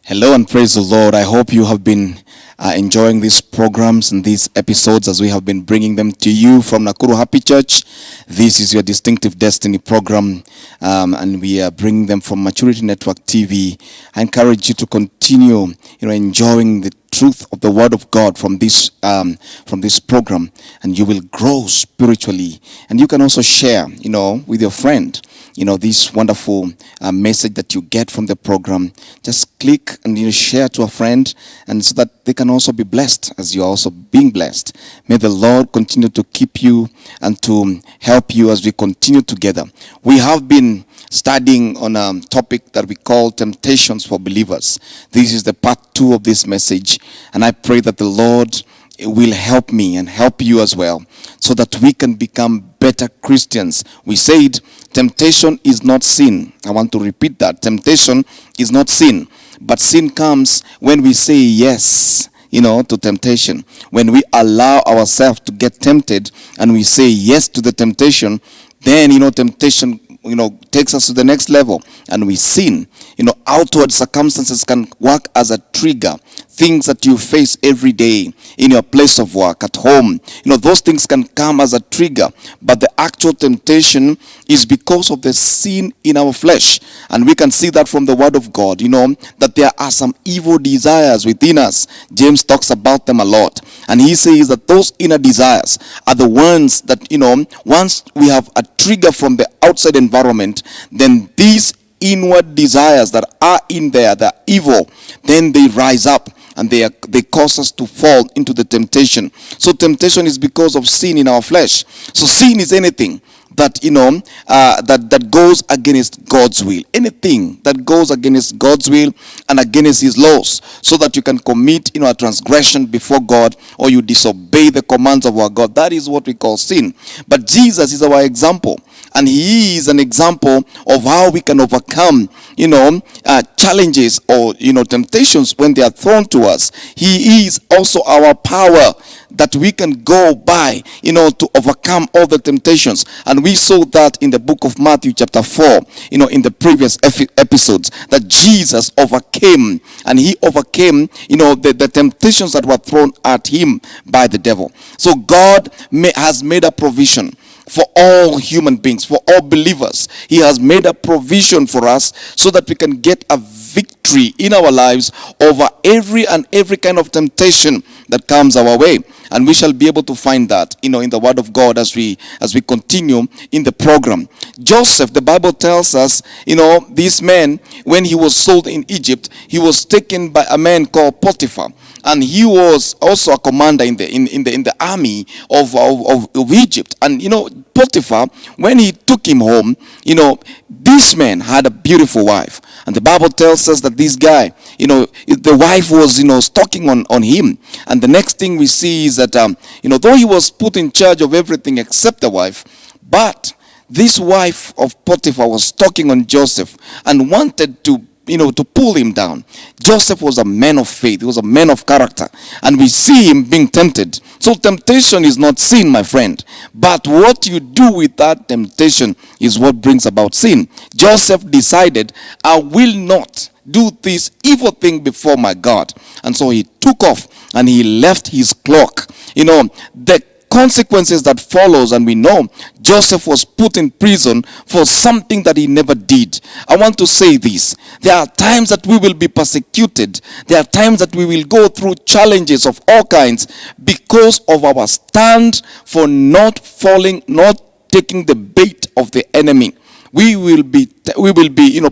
Hello and praise the Lord. I hope you have been enjoying these programs and these episodes as we have been bringing them to you from Nakuru Happy Church. This is your Distinctive Destiny program, and we are bringing them from Maturity Network TV. I encourage you to continue, enjoying the truth of the Word of God from this program, and you will grow spiritually. And you can also share, with your friend, this wonderful message that you get from the program. Just click and share to a friend, and so that they can also be blessed as you are also being blessed. May the Lord continue to keep you and to help you as we continue together. We have been studying on a topic that we call temptations for believers. This is the part 2 of this message, and I pray that the Lord will help me and help you as well, so that we can become better Christians. We said temptation is not sin. I want to repeat that. Temptation is not sin, but sin comes when we say yes, to temptation. When we allow ourselves to get tempted and we say yes to the temptation, then temptation takes us to the next level and we sin. Outward circumstances can work as a trigger. Things that you face every day in your place of work, at home, those things can come as a trigger. But the actual temptation is because of the sin in our flesh. And we can see that from the Word of God, that there are some evil desires within us. James talks about them a lot. And he says that those inner desires are the ones that, once we have a trigger from the outside environment, then these inward desires that are in there, that are evil, then they rise up and they cause us to fall into the temptation. So temptation is because of sin in our flesh. So sin is anything that that goes against God's will. Anything that goes against God's will and against his laws, so that you can commit a transgression before God, or you disobey the commands of our God. That is what we call sin. But Jesus is our example, and he is an example of how we can overcome challenges or temptations when they are thrown to us. He is also our power that we can go by to overcome all the temptations. And we saw that in the book of Matthew chapter 4, in the previous episodes, that Jesus overcame, and he overcame the temptations that were thrown at him by the devil. So God has made a provision for all human beings, for all believers. He has made a provision for us so that we can get a victory in our lives over every kind of temptation that comes our way. And we shall be able to find that in the Word of God as we continue in the program. Joseph, the Bible tells us, this man, when he was sold in Egypt, he was taken by a man called Potiphar. And he was also a commander in the army of Egypt. And Potiphar, when he took him home, this man had a beautiful wife. And the Bible tells us that this guy, the wife was, stalking on him. And the next thing we see is that, though he was put in charge of everything except the wife, but this wife of Potiphar was stalking on Joseph and wanted to pull him down. Joseph was a man of faith. He was a man of character. And we see him being tempted. So temptation is not sin, my friend. But what you do with that temptation is what brings about sin. Joseph decided, I will not do this evil thing before my God. And so he took off and he left his cloak. The consequences that follows, and we know Joseph was put in prison for something that he never did. I want to say this: there are times that we will be persecuted. There are times that we will go through challenges of all kinds because of our stand for not falling, not taking the bait of the enemy. We will be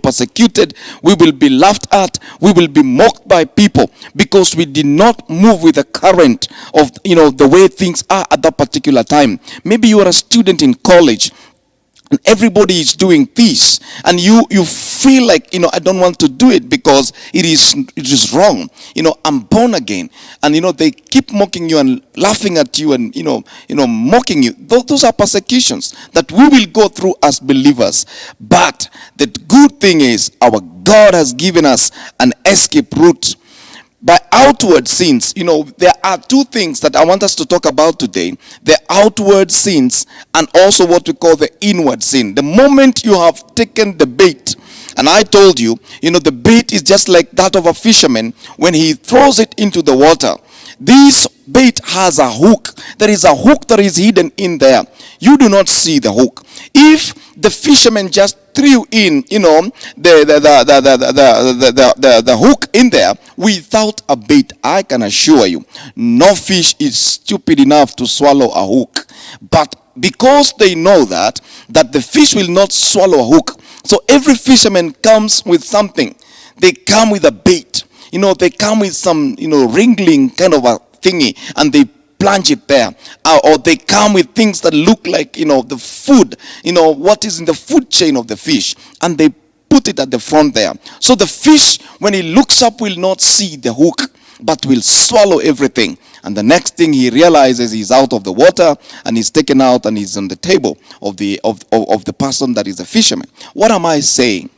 persecuted. We will be laughed at. We will be mocked by people because we did not move with the current of the way things are at that particular time. Maybe you are a student in college and everybody is doing this, and you feel like I don't want to do it because it is wrong. I'm born again, and they keep mocking you and laughing at you and mocking you. Those are persecutions that we will go through as believers. But the good thing is our God has given us an escape route. By outward sins, there are two things that I want us to talk about today: the outward sins and also what we call the inward sin. The moment you have taken the bait And I told you, the bait is just like that of a fisherman when he throws it into the water. This bait has a hook. There is a hook that is hidden in there. You do not see the hook. If the fisherman just threw in, the hook in there without a bait, I can assure you, no fish is stupid enough to swallow a hook. But because they know that the fish will not swallow a hook, so every fisherman comes with something. They come with a bait. They come with some, wriggling kind of a thingy, and they plunge it there. Or they come with things that look like, the food, what is in the food chain of the fish, and they put it at the front there. So the fish, when he looks up, will not see the hook, but will swallow everything. And the next thing he realizes, he's out of the water, and he's taken out, and he's on the table of the person that is a fisherman. What am I saying?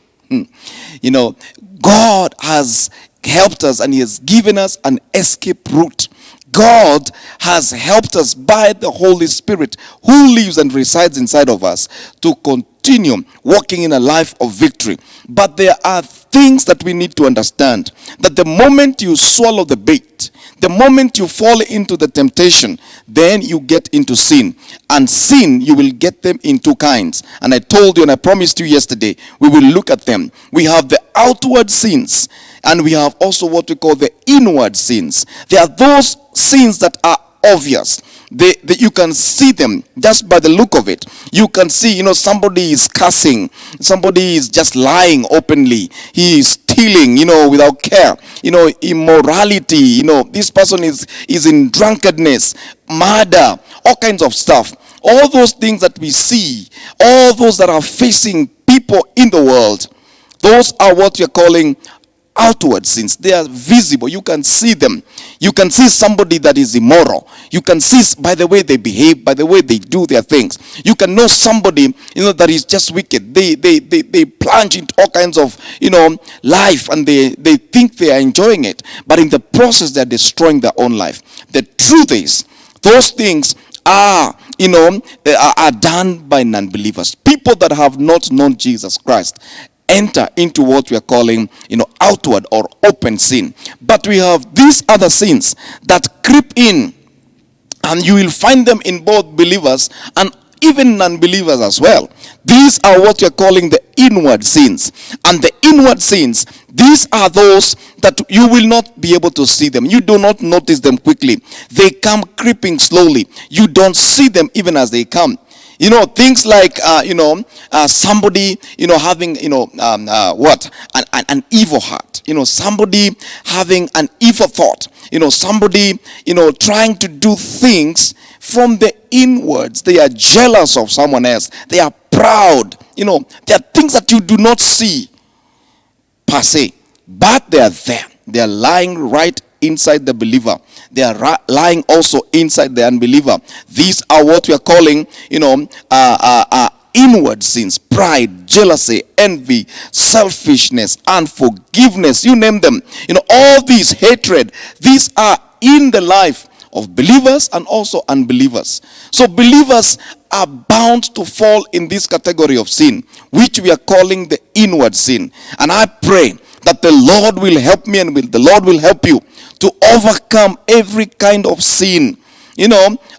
God has helped us, and he has given us an escape route. God has helped us by the Holy Spirit who lives and resides inside of us to continue walking in a life of victory. But there are things that we need to understand, that the moment you swallow the bait, the moment you fall into the temptation, then you get into sin. And sin, you will get them in two kinds. And I told you, and I promised you yesterday, we will look at them. We have the outward sins, and we have also what we call the inward sins. There are those sins that are obvious. You can see them just by the look of it. You can see, somebody is cussing. Somebody is just lying openly. He is stealing, without care. Immorality. This person is in drunkenness, murder, all kinds of stuff. All those things that we see, all those that are facing people in the world, those are what you're calling outward sins. They are visible. You can see them. You can see somebody that is immoral. You can see by the way they behave, by the way they do their things. You can know somebody, that is just wicked. They plunge into all kinds of, life, and they think they are enjoying it. But in the process, they're destroying their own life. The truth is, those things are done by non-believers. People that have not known Jesus Christ enter into what we are calling, outward or open sin. But we have these other sins that creep in, and you will find them in both believers and even non-believers as well. These are what we are calling the inward sins. And the inward sins, these are those that you will not be able to see them. You do not notice them quickly. They come creeping slowly. You don't see them even as they come. Things like, somebody, having, an evil heart. Somebody having an evil thought. Somebody, trying to do things from the inwards. They are jealous of someone else. They are proud. There are things that you do not see per se, but they are there. They are lying right inside the believer. They are lying also inside the unbeliever. These are what we are calling, inward sins: pride, jealousy, envy, selfishness, unforgiveness. You name them. All these, hatred. These are in the life of believers and also unbelievers. So believers are bound to fall in this category of sin, which we are calling the inward sin. And I pray that the Lord will help me, and the Lord will help you to overcome every kind of sin,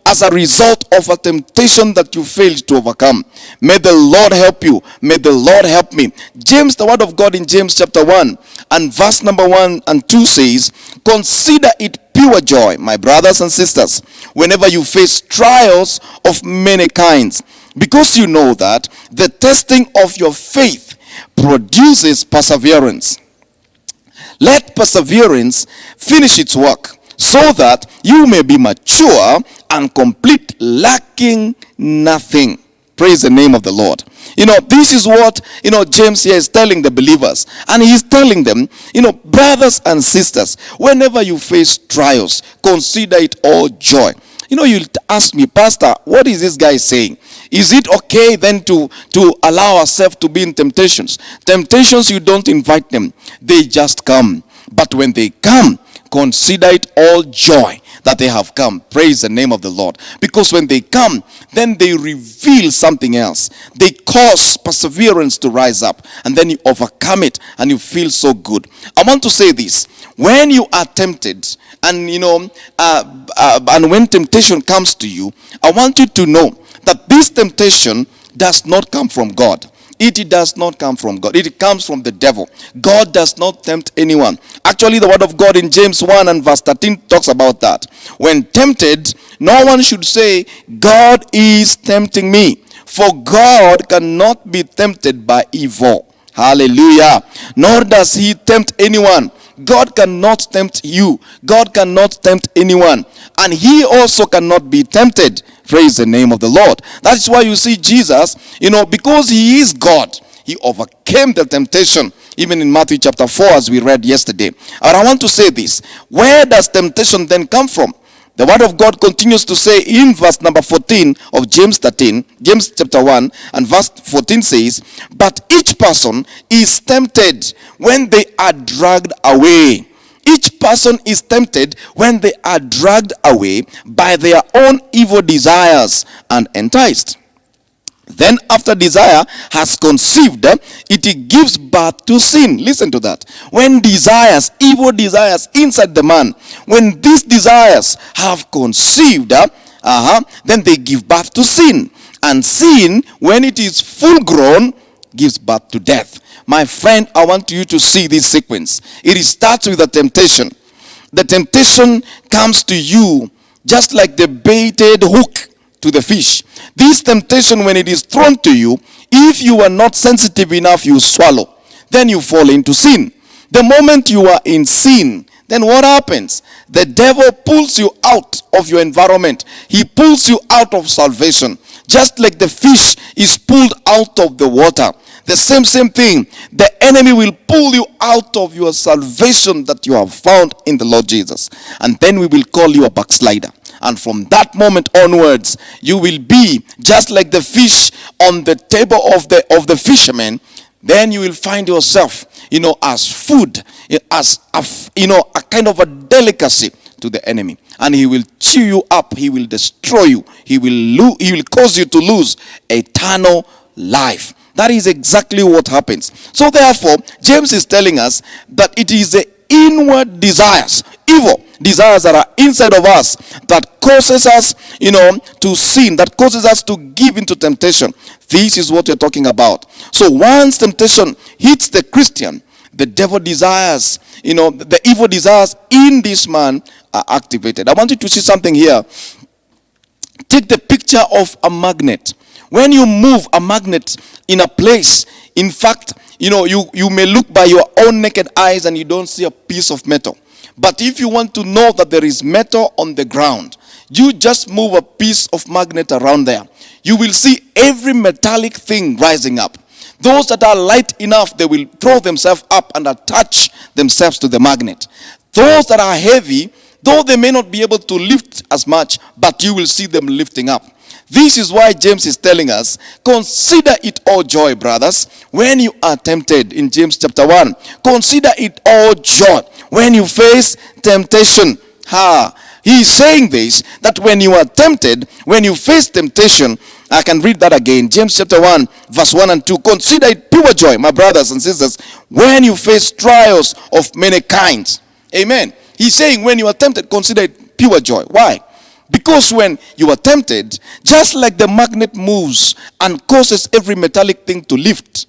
as a result of a temptation that you failed to overcome. May the Lord help you. May the Lord help me. James, the word of God in James chapter 1 and verse number 1 and 2 says, "Consider it pure joy, my brothers and sisters, whenever you face trials of many kinds, because you know that the testing of your faith produces perseverance. Let perseverance finish its work, so that you may be mature and complete, lacking nothing." Praise the name of the Lord. This is what, James here is telling the believers. And he's telling them, brothers and sisters, whenever you face trials, consider it all joy. You'll ask me, "Pastor, what is this guy saying? Is it okay then to allow ourselves to be in temptations?" Temptations, you don't invite them. They just come. But when they come, consider it all joy. that they have come. Praise the name of the Lord. Because when they come, then they reveal something else. They cause perseverance to rise up, and then you overcome it and you feel so good. I want to say this. When you are tempted, and and when temptation comes to you, I want you to know that this temptation does not come from God. It does not come from God. It comes from the devil. God does not tempt anyone. Actually, the word of God in James 1 and verse 13 talks about that. When tempted, no one should say, God is tempting me. For God cannot be tempted by evil. Hallelujah. Nor does he tempt anyone. God cannot tempt you. God cannot tempt anyone. And he also cannot be tempted. Praise the name of the Lord. That's why you see Jesus, because he is God, he overcame the temptation, even in Matthew chapter 4, as we read yesterday. And I want to say this. Where does temptation then come from? The word of God continues to say in verse number 14 of James chapter 1 and verse 14 says, but each person is tempted when they are dragged away. Each person is tempted when they are dragged away by their own evil desires and enticed. Then after desire has conceived, it gives birth to sin. Listen to that. When desires, evil desires inside the man, when these desires have conceived, then they give birth to sin. And sin, when it is full grown, gives birth to death. My friend, I want you to see this sequence. It starts with a temptation. The temptation comes to you just like the baited hook to the fish. This temptation, when it is thrown to you, if you are not sensitive enough, you swallow. Then you fall into sin. The moment you are in sin, then what happens? The devil pulls you out of your environment. He pulls you out of salvation. Just like the fish is pulled out of the water. The same thing. The enemy will pull you out of your salvation that you have found in the Lord Jesus. And then we will call you a backslider. And from that moment onwards, you will be just like the fish on the table of the fishermen. Then you will find yourself, as food, as a kind of a delicacy to the enemy. And he will chew you up. He will destroy you. He will cause you to lose eternal life. That is exactly what happens. So therefore, James is telling us that it is the inward desires, evil desires that are inside of us that causes us, to sin, that causes us to give into temptation. This is what we're talking about. So once temptation hits the Christian, the devil desires, the evil desires in this man are activated. I want you to see something here. Take the picture of a magnet. When you move a magnet in a place, in fact, you may look by your own naked eyes and you don't see a piece of metal. But if you want to know that there is metal on the ground, you just move a piece of magnet around there. You will see every metallic thing rising up. Those that are light enough, they will throw themselves up and attach themselves to the magnet. Those that are heavy, though they may not be able to lift as much, but you will see them lifting up. This is why James is telling us, consider it all joy, brothers, when you are tempted. In James chapter 1, consider it all joy when you face temptation. He is saying this, that when you are tempted, when you face temptation, I can read that again. James chapter 1, verse 1 and 2. Consider it pure joy, my brothers and sisters, when you face trials of many kinds. Amen. He's saying when you are tempted, consider it pure joy. Why? Because when you are tempted, just like the magnet moves and causes every metallic thing to lift,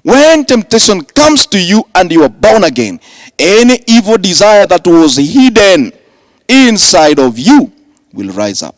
when temptation comes to you and you are born again, any evil desire that was hidden inside of you will rise up.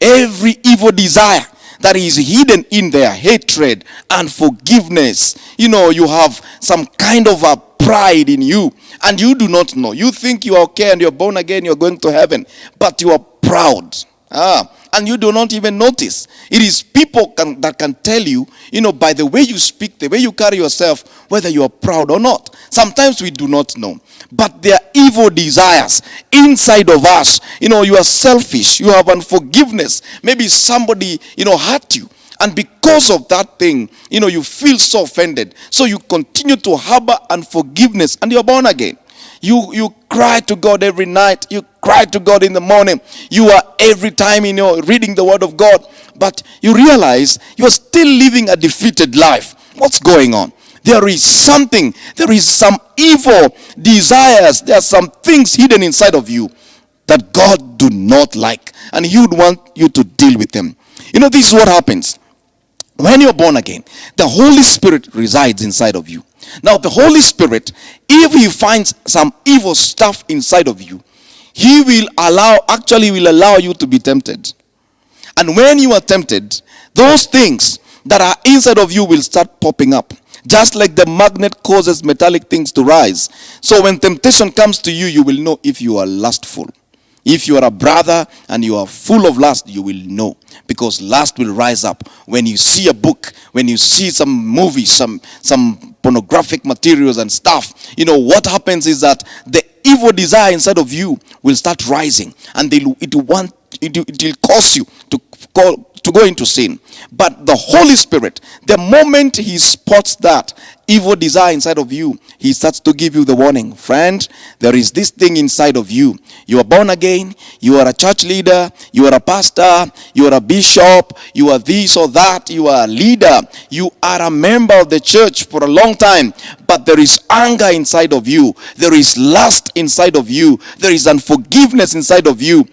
Every evil desire that is hidden in their hatred and forgiveness. You have some kind of a pride in you and you do not know. You think you are okay and you're born again, you're going to heaven, but you are proud. And you do not even notice. It is people that can tell you, by the way you speak, the way you carry yourself, whether you are proud or not. Sometimes we do not know. But there are evil desires inside of us. You are selfish. You have unforgiveness. Maybe somebody, hurt you. And because of that thing, you feel so offended. So you continue to harbor unforgiveness and you're born again. You cry to God every night. You cry to God in the morning. You are every time reading the word of God. But you realize you are still living a defeated life. What's going on? There is something. There is some evil desires. There are some things hidden inside of you that God do not like. And he would want you to deal with them. This is what happens. When you're born again, the Holy Spirit resides inside of you. Now, the Holy Spirit, if he finds some evil stuff inside of you, he will allow you to be tempted. And when you are tempted, those things that are inside of you will start popping up. Just like the magnet causes metallic things to rise. So when temptation comes to you, you will know if you are lustful. If you are a brother and you are full of lust, you will know. Because lust will rise up. When you see a book, when you see some movies, some pornographic materials and stuff, what happens is that the evil desire inside of you will start rising. And it will cause you to go into sin. But the Holy Spirit, the moment he spots that evil desire inside of you, he starts to give you the warning. Friend, there is this thing inside of you. You are born again. You are a church leader. You are a pastor. You are a bishop. You are this or that. You are a leader. You are a member of the church for a long time. But there is anger inside of you. There is lust inside of you. There is unforgiveness inside of you.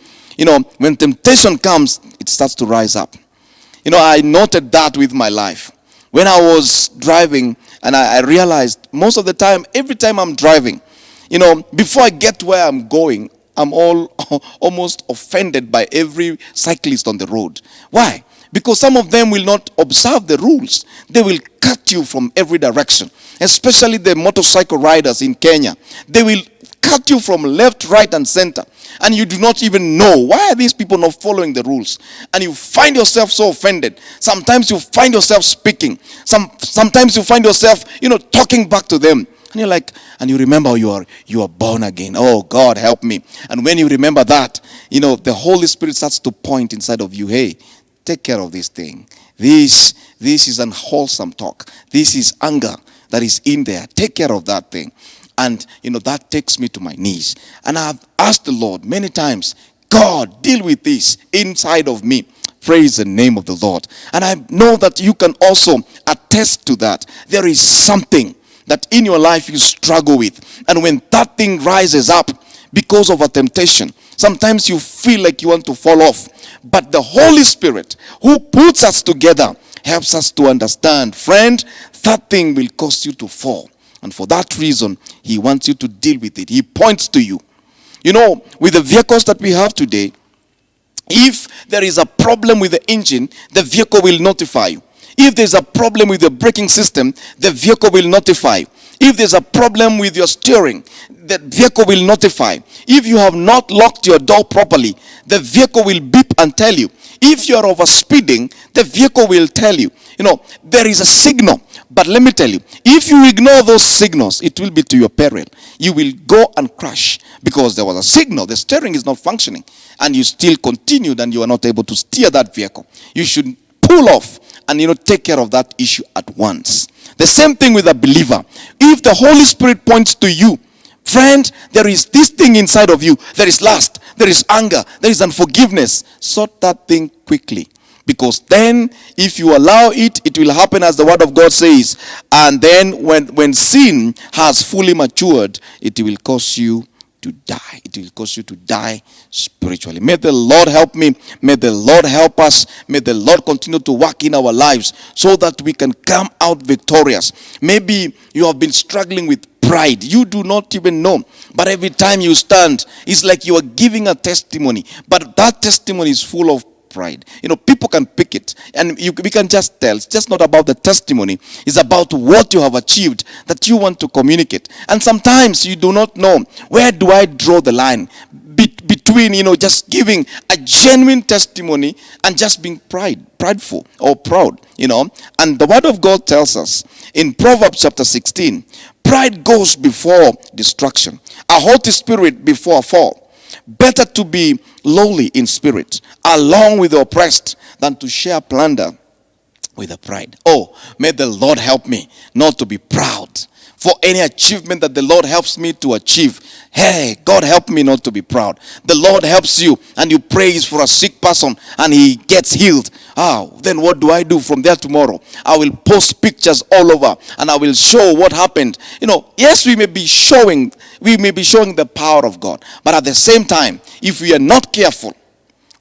When temptation comes, it starts to rise up. I noted that with my life. When I was driving, and I realized most of the time, every time I'm driving, before I get to where I'm going, I'm almost offended by every cyclist on the road. Why? Because some of them will not observe the rules. They will cut you from every direction. Especially the motorcycle riders in Kenya. They will cut you from left, right, and center. And you do not even know, why are these people not following the rules? And you find yourself so offended. Sometimes you find yourself speaking. Sometimes you find yourself, talking back to them. And you're like, and you remember you are born again. Oh, God, help me. And when you remember that, the Holy Spirit starts to point inside of you. Hey, take care of this thing. This is unwholesome talk. This is anger that is in there. Take care of that thing. And, that takes me to my knees. And I've asked the Lord many times, God, deal with this inside of me. Praise the name of the Lord. And I know that you can also attest to that. There is something that in your life you struggle with. And when that thing rises up because of a temptation, sometimes you feel like you want to fall off. But the Holy Spirit, who puts us together, helps us to understand, friend, that thing will cause you to fall. And for that reason, he wants you to deal with it. He points to you. With the vehicles that we have today, if there is a problem with the engine, the vehicle will notify you. If there's a problem with the braking system, the vehicle will notify. If there's a problem with your steering, the vehicle will notify. If you have not locked your door properly, the vehicle will beep and tell you. If you're over speeding, the vehicle will tell you. There is a signal. But let me tell you, if you ignore those signals, it will be to your peril. You will go and crash because there was a signal. The steering is not functioning. And you still continued and you are not able to steer that vehicle. You should pull off and take care of that issue at once. The same thing with a believer. If the Holy Spirit points to you, friend, there is this thing inside of you. There is lust. There is anger. There is unforgiveness. Sort that thing quickly. Because then, if you allow it, it will happen as the word of God says. And then when sin has fully matured, it will cause you to die. It will cause you to die spiritually. May the Lord help me. May the Lord help us. May the Lord continue to work in our lives so that we can come out victorious. Maybe you have been struggling with pride. You do not even know. But every time you stand, it's like you are giving a testimony. But that testimony is full of pride. People can pick it. And we can just tell. It's just not about the testimony. It's about what you have achieved that you want to communicate. And sometimes you do not know, where do I draw the line between, just giving a genuine testimony and just being prideful or proud, And the word of God tells us in Proverbs chapter 16, pride goes before destruction, a haughty spirit before a fall. Better to be lowly in spirit, along with the oppressed, than to share plunder with the pride. Oh, may the Lord help me not to be proud. For any achievement that the Lord helps me to achieve, Hey, God help me not to be proud. The Lord helps you and you praise for a sick person and he gets healed. Then what do I do from there tomorrow? I will post pictures all over and I will show what happened. Yes, we may be showing the power of God. But at the same time, if we are not careful,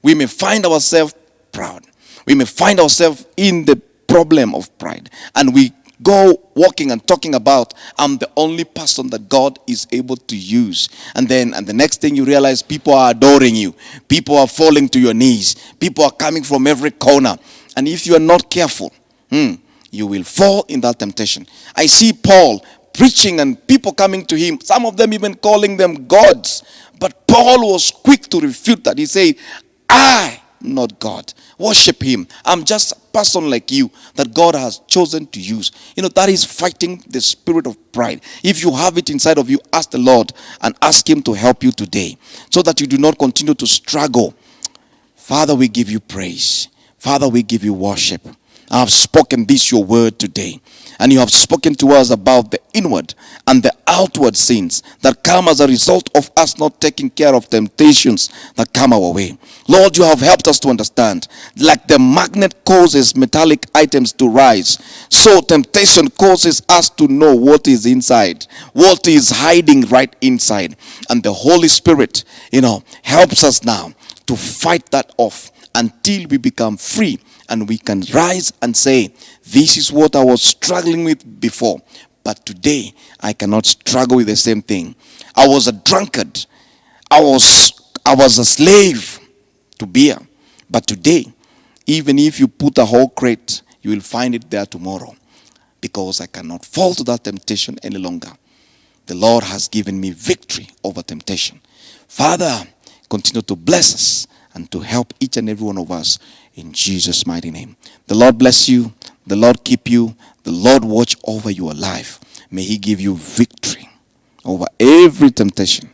we may find ourselves proud. We may find ourselves in the problem of pride. And we go walking and talking about, I'm the only person that God is able to use. And the next thing you realize, people are adoring you. People are falling to your knees. People are coming from every corner. And if you are not careful, you will fall in that temptation. I see Paul preaching and people coming to him, some of them even calling them gods. But Paul was quick to refute that. He said, I, not God. Worship him. I'm just a person like you that God has chosen to use. That is fighting the spirit of pride. If you have it inside of you, ask the Lord and ask him to help you today so that you do not continue to struggle. Father, we give you praise. Father, we give you worship. I have spoken this, your word today. And you have spoken to us about the inward and the outward sins that come as a result of us not taking care of temptations that come our way. Lord, you have helped us to understand. Like the magnet causes metallic items to rise, so temptation causes us to know what is inside, what is hiding right inside. And the Holy Spirit, helps us now to fight that off until we become free. And we can rise and say, this is what I was struggling with before. But today, I cannot struggle with the same thing. I was a drunkard. I was a slave to beer. But today, even if you put a whole crate, you will find it there tomorrow. Because I cannot fall to that temptation any longer. The Lord has given me victory over temptation. Father, continue to bless us and to help each and every one of us in Jesus' mighty name. The Lord bless you. The Lord keep you. The Lord watch over your life. May he give you victory over every temptation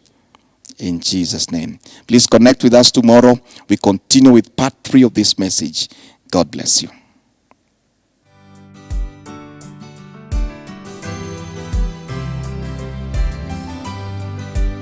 in Jesus' name. Please connect with us tomorrow. We continue with part 3 of this message. God bless you.